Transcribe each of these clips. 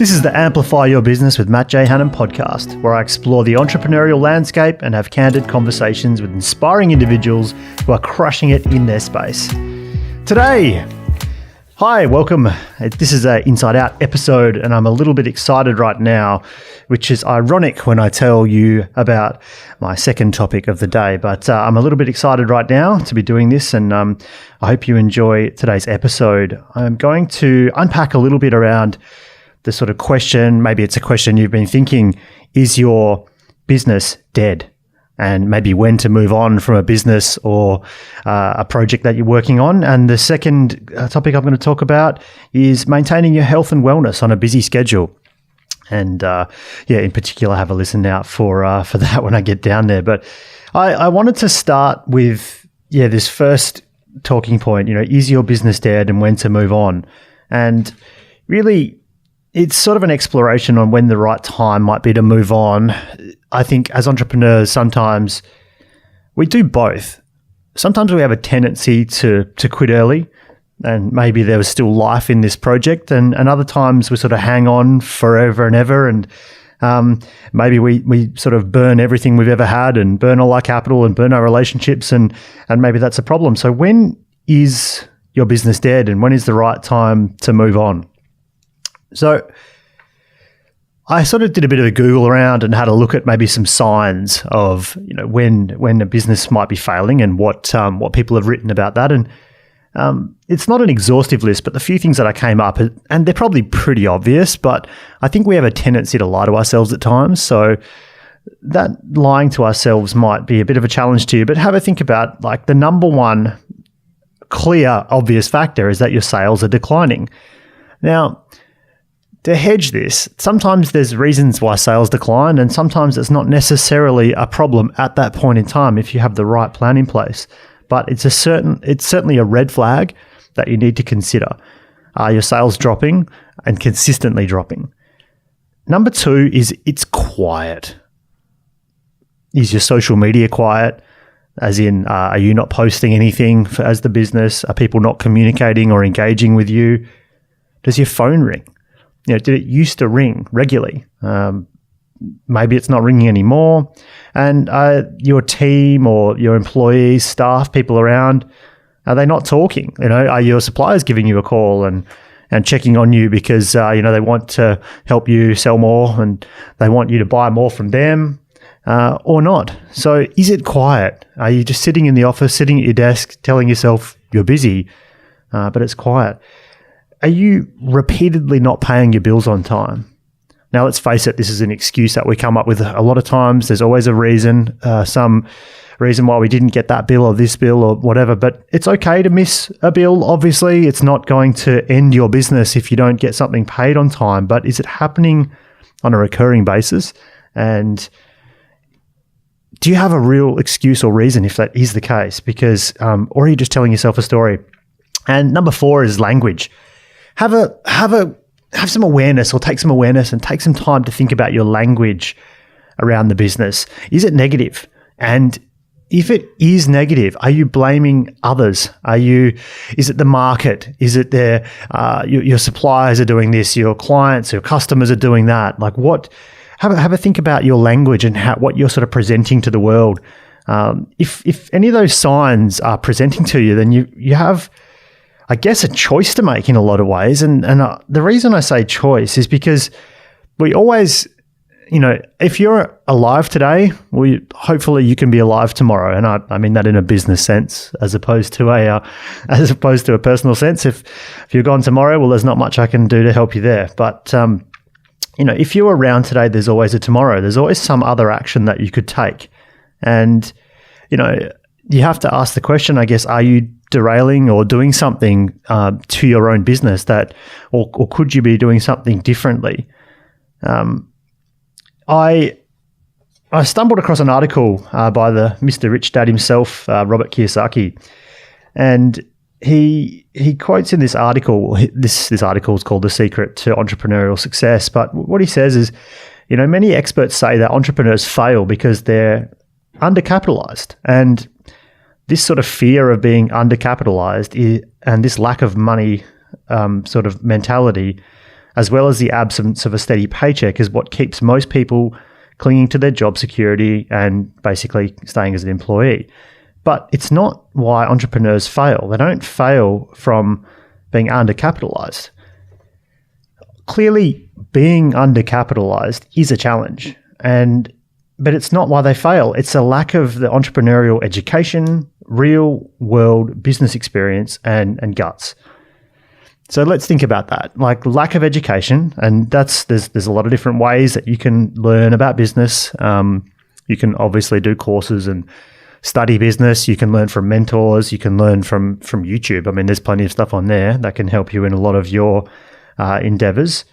This is the Amplify Your Business with Matt J Hanham podcast, where I explore the entrepreneurial landscape and have candid conversations with inspiring individuals who are crushing it in their space. Today, hi, welcome. This is an Inside Out episode, and I'm a little bit excited right now, which is ironic when I tell you about my second topic of the day. But I'm a little bit excited right now to be doing this, and I hope you enjoy today's episode. I'm going to unpack a little bit around the sort of question, maybe it's a question you've been thinking, is your business dead? And maybe when to move on from a business or a project that you're working on. And the second topic I'm going to talk about is maintaining your health and wellness on a busy schedule. And in particular, have a listen out for that when I get down there. But I wanted to start with this first talking point. Is your business dead and when to move on? And really, it's sort of an exploration on when the right time might be to move on. I think as entrepreneurs, sometimes we do both. Sometimes we have a tendency to quit early, and maybe there was still life in this project, and other times we sort of hang on forever and ever, and maybe we sort of burn everything we've ever had and burn all our capital and burn our relationships, and maybe that's a problem. So when is your business dead, and when is the right time to move on? So I sort of did a bit of a Google around and had a look at maybe some signs of when a business might be failing and what people have written about that. And it's not an exhaustive list, but the few things that I came up, and they're probably pretty obvious, but I think we have a tendency to lie to ourselves at times. So that lying to ourselves might be a bit of a challenge to you, but have a think about the number one clear, obvious factor is that your sales are declining. Now, to hedge this, sometimes there's reasons why sales decline, and sometimes it's not necessarily a problem at that point in time if you have the right plan in place. But it's certainly a red flag that you need to consider. Are your sales dropping and consistently dropping? Number two is it's quiet. Is your social media quiet? As in, are you not posting anything as the business? Are people not communicating or engaging with you? Does your phone ring? Did it used to ring regularly? Maybe it's not ringing anymore. And your team or your employees, staff, people around, are they not talking? Are your suppliers giving you a call and checking on you because they want to help you sell more and they want you to buy more from them or not? So is it quiet? Are you just sitting in the office, sitting at your desk, telling yourself you're busy, but it's quiet? Are you repeatedly not paying your bills on time? Now, let's face it, this is an excuse that we come up with a lot of times. There's always a reason, some reason why we didn't get that bill or this bill or whatever, but it's okay to miss a bill. Obviously, it's not going to end your business if you don't get something paid on time, but is it happening on a recurring basis? And do you have a real excuse or reason if that is the case? Because, or are you just telling yourself a story? And number four is language. Have some awareness, or take some awareness and take some time to think about your language around the business. Is it negative? And if it is negative, are you blaming others? Is it the market? Is it your suppliers are doing this, your clients, your customers are doing that? Have a think about your language and what you're sort of presenting to the world. If any of those signs are presenting to you, then you have, I guess, a choice to make in a lot of ways. And the reason I say choice is because we always, if you're alive today, hopefully you can be alive tomorrow. And I mean that in a business sense, as opposed to a personal sense. If you're gone tomorrow, well, there's not much I can do to help you there. But, if you're around today, there's always a tomorrow. There's always some other action that you could take. And, you have to ask the question, I guess, are you derailing or doing something to your own business or could you be doing something differently? I stumbled across an article by the Mr. Rich Dad himself, Robert Kiyosaki, and he quotes in this article. This article is called "The Secret to Entrepreneurial Success." But what he says is, many experts say that entrepreneurs fail because they're undercapitalized, and this sort of fear of being undercapitalized and this lack of money sort of mentality as well as the absence of a steady paycheck, is what keeps most people clinging to their job security and basically staying as an employee. But it's not why entrepreneurs fail. They don't fail from being undercapitalized. Clearly, being undercapitalized is a challenge, but it's not why they fail. It's a lack of the entrepreneurial education, real world business experience, and guts. So let's think about that. Like lack of education, and there's a lot of different ways that you can learn about business. You can obviously do courses and study business. You can learn from mentors. You can learn from YouTube. I mean, there's plenty of stuff on there that can help you in a lot of your endeavors.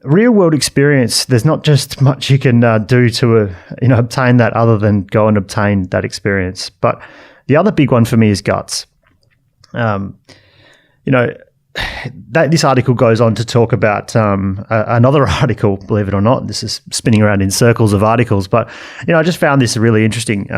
Real world experience, there's not just much you can do to obtain that other than go and obtain that experience. But the other big one for me is guts. This article goes on to talk about another article, believe it or not. This is spinning around in circles of articles, but I just found this a really interesting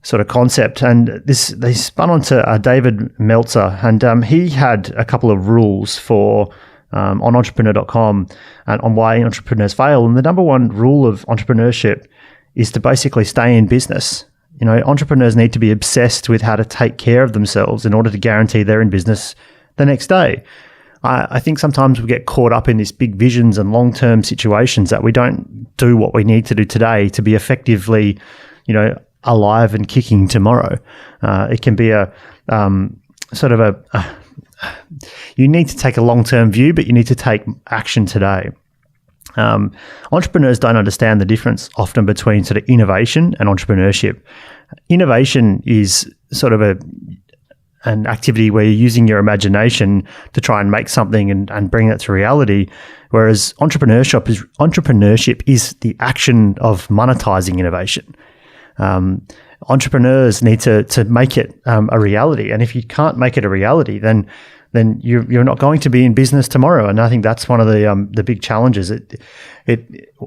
sort of concept. And they spun onto David Meltzer, and he had a couple of rules on entrepreneur.com and on why entrepreneurs fail. And the number one rule of entrepreneurship is to basically stay in business. Entrepreneurs need to be obsessed with how to take care of themselves in order to guarantee they're in business the next day. I think sometimes we get caught up in these big visions and long-term situations that we don't do what we need to do today to be effectively, alive and kicking tomorrow. It can be you need to take a long-term view, but you need to take action today. Entrepreneurs don't understand the difference often between sort of innovation and entrepreneurship. Innovation is sort of an activity where you're using your imagination to try and make something and bring that to reality, whereas entrepreneurship is the action of monetizing innovation. Entrepreneurs need to make it a reality, and if you can't make it a reality, then you're not going to be in business tomorrow. And I think that's one of the big challenges. It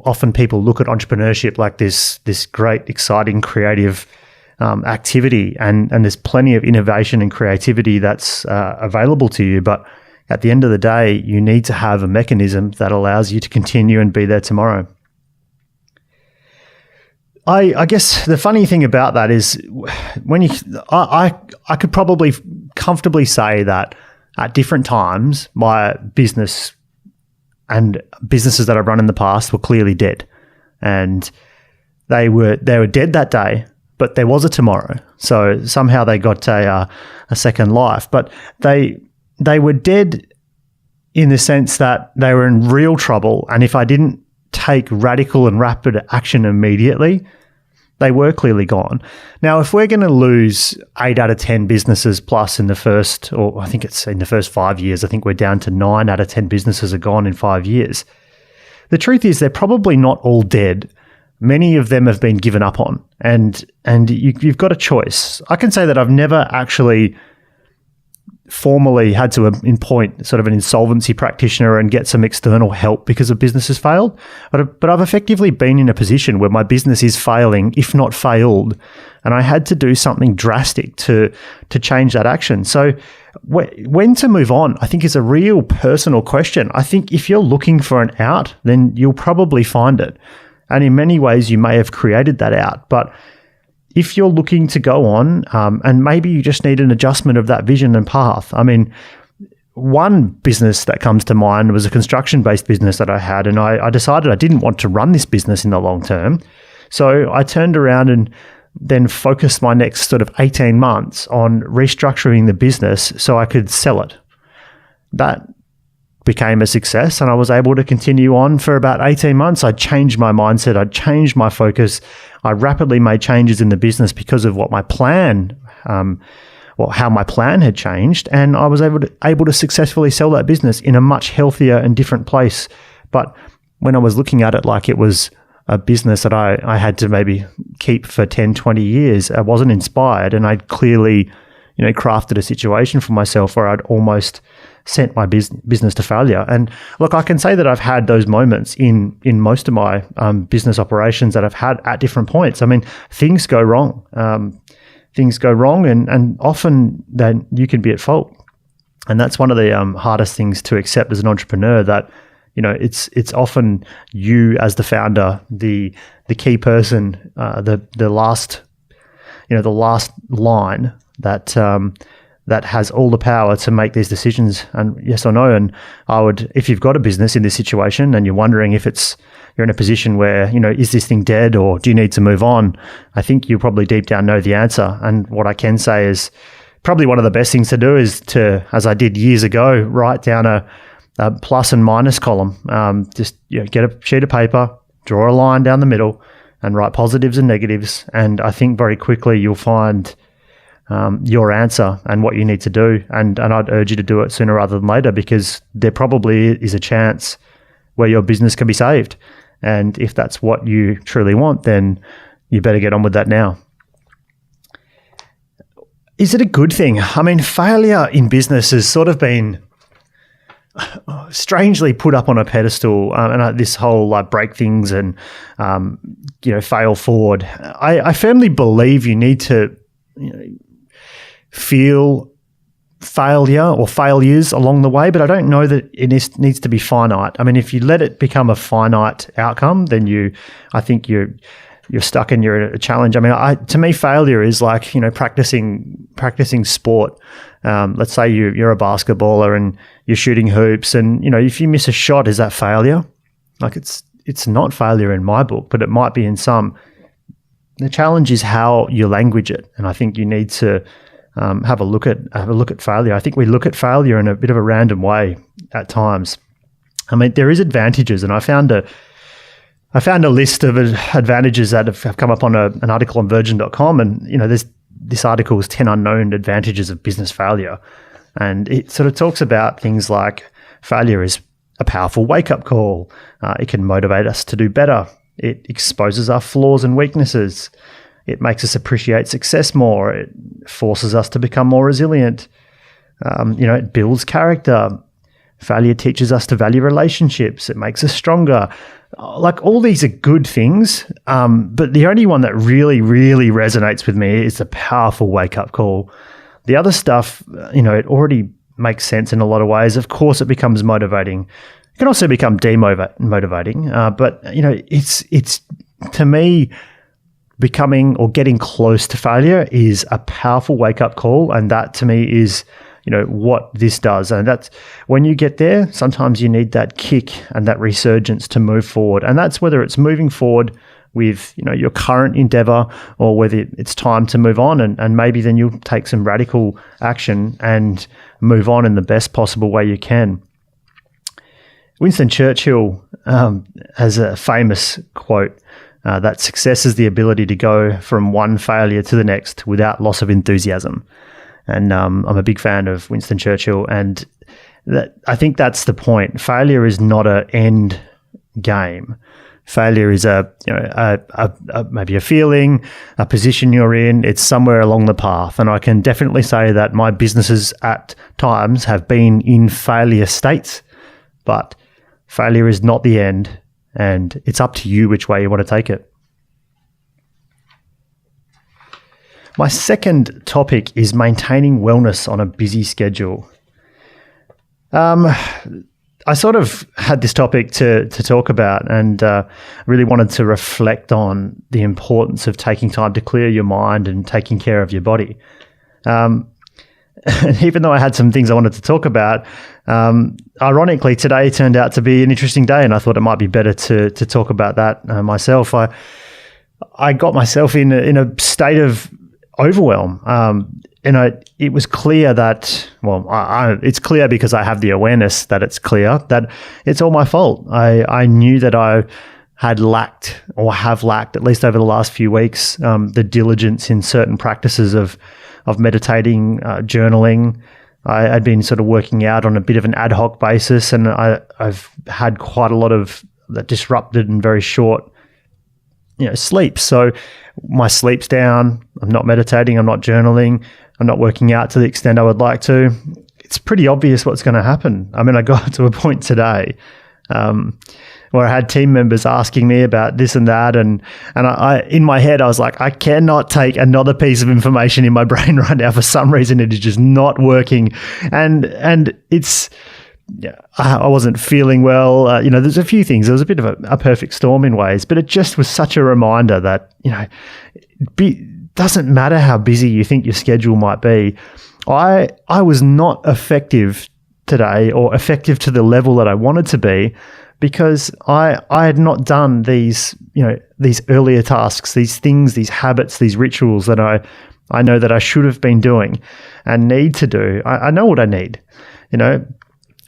often people look at entrepreneurship like this great, exciting, creative activity, and there's plenty of innovation and creativity that's available to you. But at the end of the day, you need to have a mechanism that allows you to continue and be there tomorrow. I guess the funny thing about that is I could probably comfortably say that at different times, my business and businesses that I've run in the past were clearly dead, and they were dead that day, but there was a tomorrow. So somehow they got a second life, but they were dead in the sense that they were in real trouble. And if I didn't take radical and rapid action immediately, they were clearly gone. Now, if we're going to lose 8 out of 10 businesses plus in the first, or I think it's in the first 5 years, I think we're down to 9 out of 10 businesses are gone in 5 years. The truth is they're probably not all dead. Many of them have been given up on, and you've got a choice. I can say that I've never actually formally had to appoint sort of an insolvency practitioner and get some external help because a business has failed. But I've effectively been in a position where my business is failing, if not failed, and I had to do something drastic to change that action. So when to move on, I think, is a real personal question. I think if you're looking for an out, then you'll probably find it. And in many ways, you may have created that out. But if you're looking to go on, and maybe you just need an adjustment of that vision and path. I mean, one business that comes to mind was a construction-based business that I had, and I decided I didn't want to run this business in the long term. So I turned around and then focused my next sort of 18 months on restructuring the business so I could sell it. That became a success, and I was able to continue on for about 18 months. I changed my mindset. I changed my focus. I rapidly made changes in the business because of what my plan, how my plan had changed, and I was able to successfully sell that business in a much healthier and different place. But when I was looking at it like it was a business that I had to maybe keep for 10, 20 years, I wasn't inspired, and I'd clearly, crafted a situation for myself where I'd almost sent my business to failure. And look, I can say that I've had those moments in most of my business operations that I've had at different points. I mean, things go wrong. And often then you can be at fault. And that's one of the hardest things to accept as an entrepreneur, that it's often you as the founder, the key person, the last line that has all the power to make these decisions, and yes or no. And I would, if you've got a business in this situation and you're wondering if you're in a position where, is this thing dead or do you need to move on? I think you probably deep down know the answer. And what I can say is probably one of the best things to do is to, as I did years ago, write down a plus and minus column. Get a sheet of paper, draw a line down the middle and write positives and negatives. And I think very quickly you'll find your answer and what you need to do. And I'd urge you to do it sooner rather than later, because there probably is a chance where your business can be saved. And if that's what you truly want, then you better get on with that now. Is it a good thing? I mean, failure in business has sort of been strangely put up on a pedestal, and this whole break things and fail forward. I firmly believe you need to feel failure or failures along the way, but I don't know that it needs to be finite. I mean, if you let it become a finite outcome, then I think you're stuck and you're in a challenge. I mean, to me, failure is like, practicing sport. Let's say you're a basketballer and you're shooting hoops, and if you miss a shot, is that failure? Like it's not failure in my book, but it might be in some. The challenge is how you language it, and I think you need to have a look at failure. I think we look at failure in a bit of a random way at times. I mean, there is advantages, and I found a list of advantages that have come up on an article on virgin.com, and this article is 10 unknown advantages of business failure, and it sort of talks about things like failure is a powerful wake-up call. It can motivate us to do better. It exposes our flaws and weaknesses. It makes us appreciate success more. It forces us to become more resilient. It builds character. Failure teaches us to value relationships. It makes us stronger. Like, all these are good things, but the only one that really, really resonates with me is a powerful wake-up call. The other stuff, it already makes sense in a lot of ways. Of course, it becomes motivating. It can also become demotivating, but it's to me, becoming or getting close to failure is a powerful wake-up call, and that to me is what this does. And that's when you get there, sometimes you need that kick and that resurgence to move forward. And that's whether it's moving forward with, your current endeavor, or whether it's time to move on, and maybe then you'll take some radical action and move on in the best possible way you can. Winston Churchill has a famous quote that success is the ability to go from one failure to the next without loss of enthusiasm. And I'm a big fan of Winston Churchill, and I think that's the point. Failure is not an end game. Failure is maybe a feeling, a position you're in. It's somewhere along the path. And I can definitely say that my businesses at times have been in failure states, but failure is not the end, and it's up to you which way you want to take it. My second topic is maintaining wellness on a busy schedule. I sort of had this topic to talk about, and really wanted to reflect on the importance of taking time to clear your mind and taking care of your body. And even though I had some things I wanted to talk about, ironically, today turned out to be an interesting day, and I thought it might be better to talk about that myself. I got myself in a state of overwhelm. It was clear that, it's clear because I have the awareness that it's clear that it's all my fault. I knew that I had lacked, or have lacked, at least over the last few weeks, the diligence in certain practices of meditating, journaling. I'd been sort of working out on a bit of an ad hoc basis, and I've had quite a lot of that disrupted and very short sleep. So my sleep's down. I'm not meditating. I'm not journaling. I'm not working out to the extent I would like to. It's pretty obvious what's going to happen. I mean, I got to a point today where I had team members asking me about this and that, and I in my head I was like, I cannot take another piece of information in my brain right now. For some reason, it is just not working, and it's I wasn't feeling well. There's a few things. There was a bit of a perfect storm in ways, but it just was such a reminder that, doesn't matter how busy you think your schedule might be. I was not effective today, or effective to the level that I wanted to be, because I had not done these earlier tasks, these things, these habits, these rituals that I know that I should have been doing and need to do. I know what I need,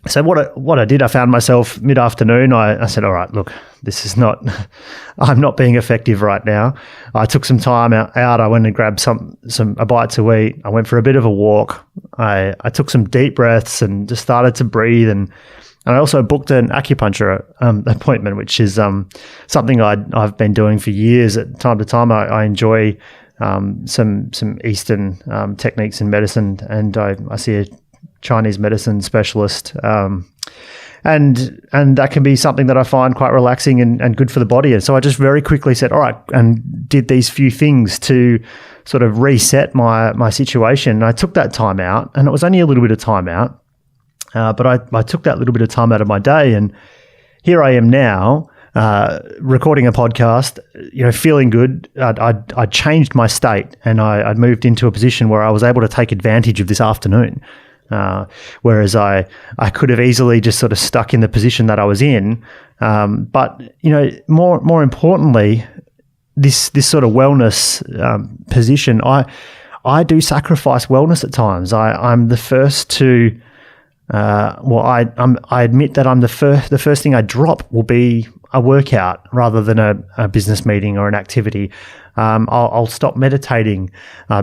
So what I did, I found myself mid-afternoon. I said, all right, look, I'm not being effective right now. I took some time out. I went and grabbed a bite to eat. I went for a bit of a walk. I took some deep breaths and just started to breathe. And I also booked an acupuncture appointment, which is something I've been doing for years. At time to time, I enjoy some Eastern techniques in medicine, and I see a Chinese medicine specialist, and that can be something that I find quite relaxing and good for the body. And so I just very quickly said, all right, and did these few things to sort of reset my situation. And I took that time out, and it was only a little bit of time out, but I took that little bit of time out of my day, and here I am now, recording a podcast, feeling good. I'd changed my state, and I'd moved into a position where I was able to take advantage of this afternoon. Whereas I could have easily just sort of stuck in the position that I was in. But more importantly, this sort of wellness position, I do sacrifice wellness at times. I'm the first to I admit that I'm the first thing I drop will be a workout rather than a business meeting or an activity. I'll stop meditating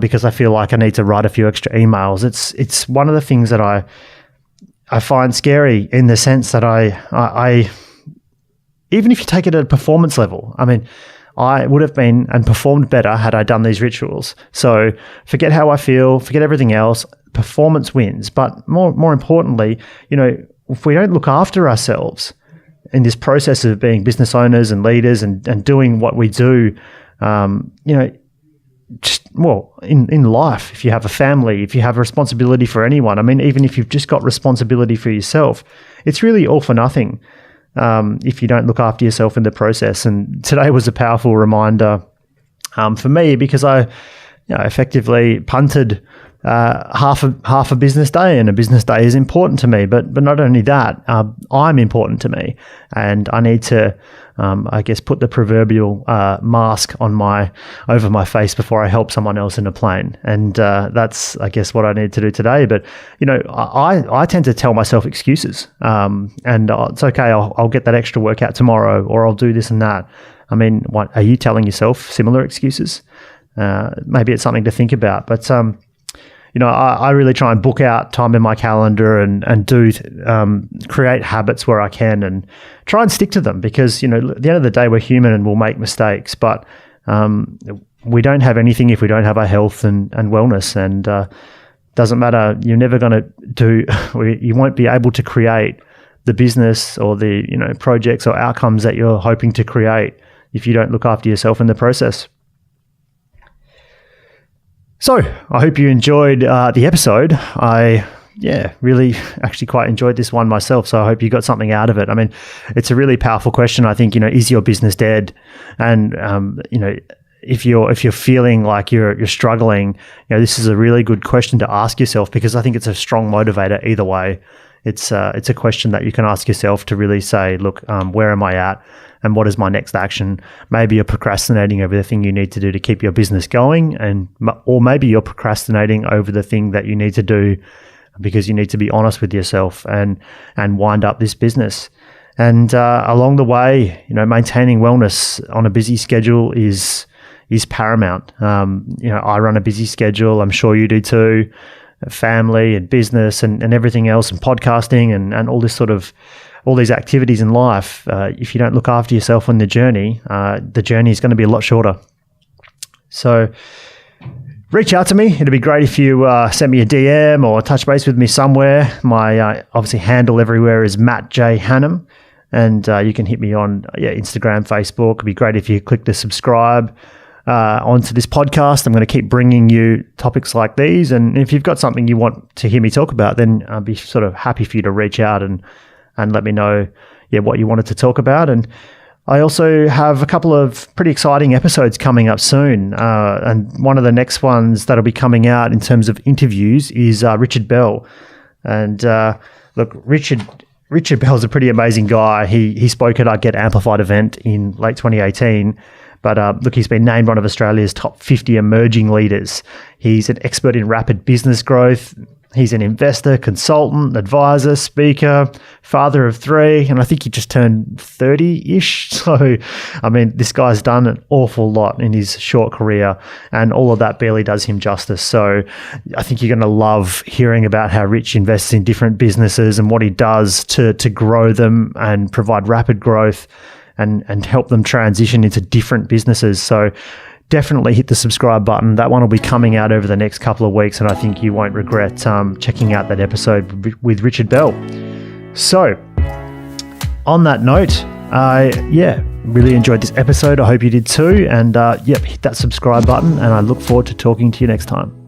because I feel like I need to write a few extra emails. It's one of the things that I find scary, in the sense that I even if you take it at a performance level, I would have been and performed better had I done these rituals. So forget how I feel, forget everything else. Performance wins. But more importantly, if we don't look after ourselves in this process of being business owners and leaders and doing what we do, in life, if you have a family, if you have a responsibility for anyone, even if you've just got responsibility for yourself, it's really all for nothing if you don't look after yourself in the process. And today was a powerful reminder for me, because I effectively punted half a business day, and a business day is important to me. But not only that, I'm important to me, and I need to, put the proverbial mask over my face before I help someone else in a plane. And that's, I guess, what I need to do today. But I tend to tell myself excuses, and it's okay. I'll get that extra workout tomorrow, or I'll do this and that. What are you telling yourself? Similar excuses? Maybe it's something to think about. But I really try and book out time in my calendar and do create habits where I can, and try and stick to them, because at the end of the day, we're human and we'll make mistakes, but we don't have anything if we don't have our health and wellness. And doesn't matter, you're never going to you won't be able to create the business or the projects or outcomes that you're hoping to create if you don't look after yourself in the process. So I hope you enjoyed the episode. I really actually quite enjoyed this one myself. So I hope you got something out of it. It's a really powerful question. I think, is your business dead? And, if you're feeling like you're struggling, this is a really good question to ask yourself, because I think it's a strong motivator either way. It's a question that you can ask yourself to really say, look, where am I at? And what is my next action? Maybe you're procrastinating over the thing you need to do to keep your business going, or maybe you're procrastinating over the thing that you need to do because you need to be honest with yourself and wind up this business. And along the way, maintaining wellness on a busy schedule is paramount. I run a busy schedule. I'm sure you do too. Family and business and everything else, and podcasting and all this sort of all these activities in life. If you don't look after yourself on the journey is going to be a lot shorter. So reach out to me. It'd be great if you send me a DM or touch base with me somewhere. My obviously handle everywhere is Matt J Hanham, and you can hit me on Instagram, Facebook. It'd be great if you click the subscribe onto this podcast. I'm going to keep bringing you topics like these. And if you've got something you want to hear me talk about, then I'll be sort of happy for you to reach out and let me know what you wanted to talk about. And I also have a couple of pretty exciting episodes coming up soon. And one of the next ones that'll be coming out in terms of interviews is Richard Bell. And look, Richard Bell's a pretty amazing guy. He spoke at our Get Amplified event in late 2018. But look, he's been named one of Australia's top 50 emerging leaders. He's an expert in rapid business growth. He's an investor, consultant, advisor, speaker, father of 3, and I think he just turned 30-ish. So, I mean, this guy's done an awful lot in his short career, and all of that barely does him justice. So I think you're going to love hearing about how Rich invests in different businesses and what he does to grow them and provide rapid growth and help them transition into different businesses. So definitely hit the subscribe button. That one will be coming out over the next couple of weeks, and I think you won't regret checking out that episode with Richard Bell. So, on that note, I really enjoyed this episode. I hope you did too. And hit that subscribe button, and I look forward to talking to you next time.